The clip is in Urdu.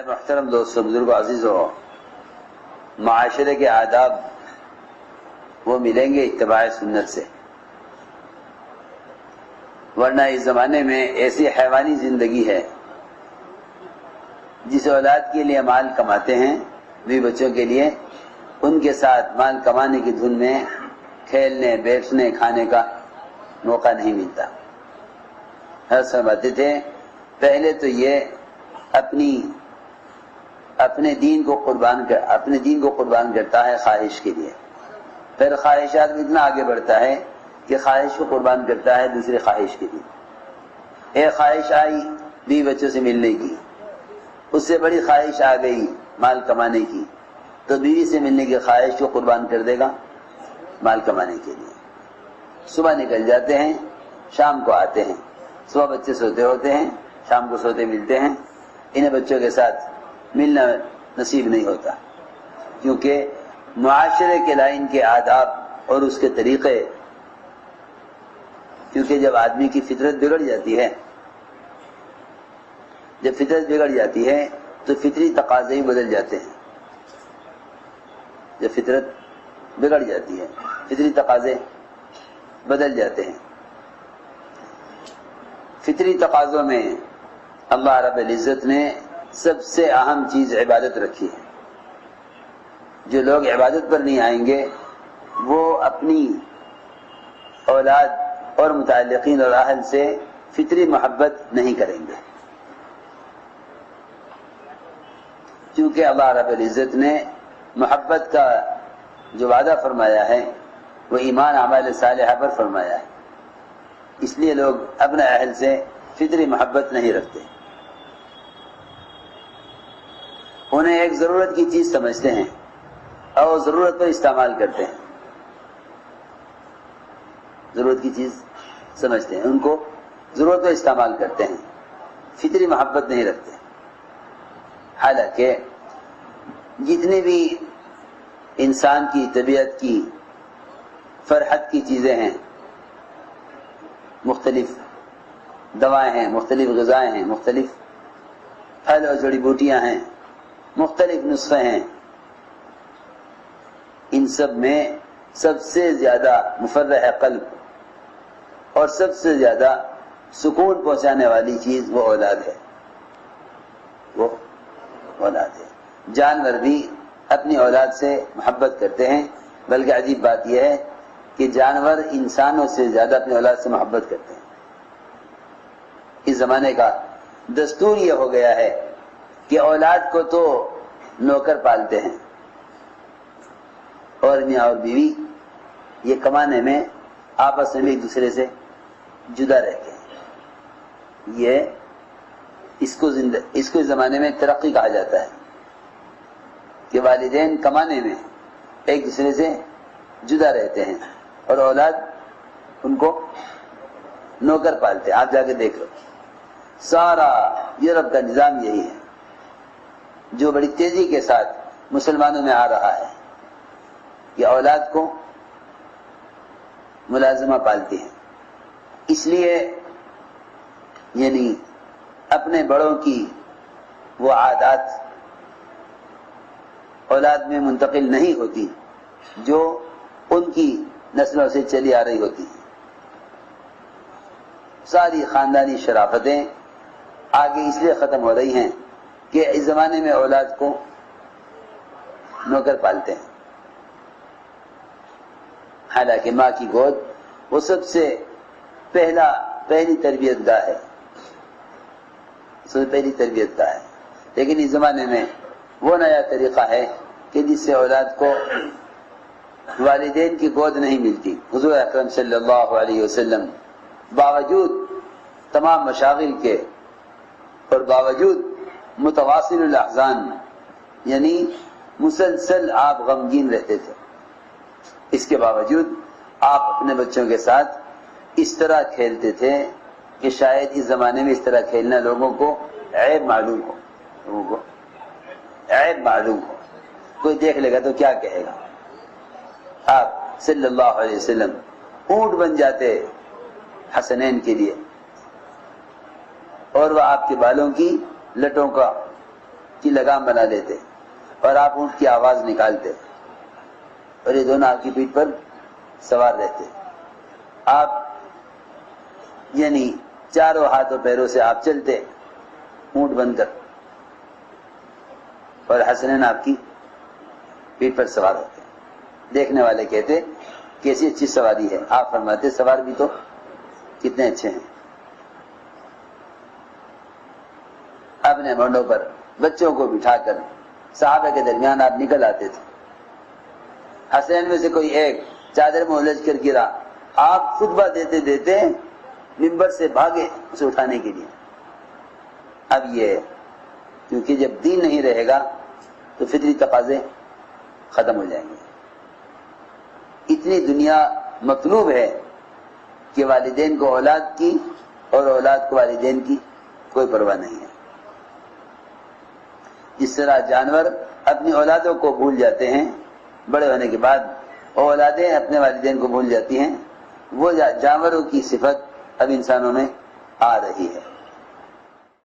ہمارے محترم دوستوں، بزرگوں، عزیزوں، معاشرے کے آداب وہ ملیں گے اتباع سنت سے، ورنہ اس زمانے میں ایسی حیوانی زندگی ہے جس اولاد کے لیے مال کماتے ہیں، بھی بچوں کے لیے، ان کے ساتھ مال کمانے کی دھن میں کھیلنے، بیٹھنے، کھانے کا موقع نہیں ملتا۔ ہر سمجھتے تھے پہلے تو یہ اپنے دین کو قربان کرتا ہے خواہش کے لیے، پھر خواہشات میں اتنا آگے بڑھتا ہے کہ خواہش کو قربان کرتا ہے دوسری خواہش کے لیے۔ ایک خواہش آئی بیوی بچوں سے ملنے کی، اس سے بڑی خواہش آ گئی مال کمانے کی، تو بیوی سے ملنے کی خواہش کو قربان کر دے گا مال کمانے کے لیے۔ صبح نکل جاتے ہیں، شام کو آتے ہیں، صبح بچے سوتے ہوتے ہیں، شام کو سوتے ملتے ہیں، انہیں بچوں کے ساتھ ملنا نصیب نہیں ہوتا، کیونکہ معاشرے کے لائن کے آداب اور اس کے طریقے، کیونکہ جب آدمی کی فطرت بگڑ جاتی ہے تو فطری تقاضے ہی بدل جاتے ہیں۔ جب فطرت بگڑ جاتی ہے فطری تقاضے بدل جاتے ہیں۔ فطری تقاضوں میں اللہ رب العزت نے سب سے اہم چیز عبادت رکھی ہے۔ جو لوگ عبادت پر نہیں آئیں گے وہ اپنی اولاد اور متعلقین اور اہل سے فطری محبت نہیں کریں گے، کیونکہ اللہ رب العزت نے محبت کا جو وعدہ فرمایا ہے وہ ایمان اعمال صالحہ پر فرمایا ہے، اس لیے لوگ اپنے اہل سے فطری محبت نہیں رکھتے، انہیں ایک ضرورت کی چیز سمجھتے ہیں اور ضرورت پر استعمال کرتے ہیں، ضرورت کی چیز سمجھتے ہیں، ان کو ضرورت پر استعمال کرتے ہیں، فطری محبت نہیں رکھتے۔ حالانکہ جتنے بھی انسان کی طبیعت کی فرحت کی چیزیں ہیں، مختلف دوائیں ہیں، مختلف غذائیں ہیں، مختلف پھل اور جڑی بوٹیاں ہیں، مختلف نسخے ہیں، ان سب میں سب سے زیادہ مفرح قلب اور سب سے زیادہ سکون پہنچانے والی چیز وہ اولاد ہے، وہ اولاد ہے۔ جانور بھی اپنی اولاد سے محبت کرتے ہیں، بلکہ عجیب بات یہ ہے کہ جانور انسانوں سے زیادہ اپنی اولاد سے محبت کرتے ہیں۔ اس زمانے کا دستور یہ ہو گیا ہے کہ اولاد کو تو نوکر پالتے ہیں اور میاں اور بیوی یہ کمانے میں آپس میں ایک دوسرے سے جدا رہتے ہیں۔ یہ اس کو اس زمانے میں ترقی کہا جاتا ہے کہ والدین کمانے میں ایک دوسرے سے جدا رہتے ہیں اور اولاد ان کو نوکر پالتے ہیں۔ آپ جا کے دیکھ لو، سارا یورپ کا نظام یہی ہے جو بڑی تیزی کے ساتھ مسلمانوں میں آ رہا ہے کہ اولاد کو ملازمہ پالتی ہیں، اس لیے یعنی اپنے بڑوں کی وہ عادات اولاد میں منتقل نہیں ہوتی جو ان کی نسلوں سے چلی آ رہی ہوتی ہیں۔ ساری خاندانی شرافتیں آگے اس لیے ختم ہو رہی ہیں کہ اس زمانے میں اولاد کو نوکر پالتے ہیں، حالانکہ ماں کی گود وہ سب سے پہلی تربیت گاہ ہے، سب سے پہلی تربیت گاہ ہے۔ لیکن اس زمانے میں وہ نیا طریقہ ہے کہ جس سے اولاد کو والدین کی گود نہیں ملتی۔ حضور اکرم صلی اللہ علیہ وسلم باوجود تمام مشاغل کے اور باوجود متواصل الاحزان یعنی مسلسل آپ غمگین رہتے تھے، اس کے باوجود آپ اپنے بچوں کے ساتھ اس طرح کھیلتے تھے کہ شاید اس زمانے میں اس طرح کھیلنا لوگوں کو عیب معلوم ہو، کوئی دیکھ لے گا تو کیا کہے گا۔ آپ صلی اللہ علیہ وسلم اونٹ بن جاتے حسنین کے لیے اور وہ آپ کے بالوں کی لٹوں کا کی لگام بنا لیتے اور آپ اونٹ کی آواز نکالتے اور یہ دونوں آپ کی پیٹھ پر سوار رہتے. آپ یعنی چاروں ہاتھوں پیروں سے آپ چلتے اونٹ بن کر اور حسنین آپ کی پیٹھ پر سوار ہوتے. دیکھنے والے کہتے کیسی اچھی سواری ہے. آپ فرماتے سوار بھی تو کتنے اچھے ہیں. اپنے مونڈوں پر بچوں کو بٹھا کر صحابہ کے درمیان آپ نکل آتے تھے. حسین میں سے کوئی ایک چادر میں الجھ کر گرا, آپ خطبہ دیتے دیتے منبر سے بھاگے اسے اٹھانے کے لیے. اب یہ کیونکہ جب دین نہیں رہے گا تو فطری تقاضے ختم ہو جائیں گے. اتنی دنیا مطلوب ہے کہ والدین کو اولاد کی اور اولاد کو والدین کی کوئی پرواہ نہیں ہے. جس طرح جانور اپنی اولادوں کو بھول جاتے ہیں بڑے ہونے کے بعد, اولادیں اپنے والدین کو بھول جاتی ہیں, وہ جانوروں کی صفت اب انسانوں میں آ رہی ہے.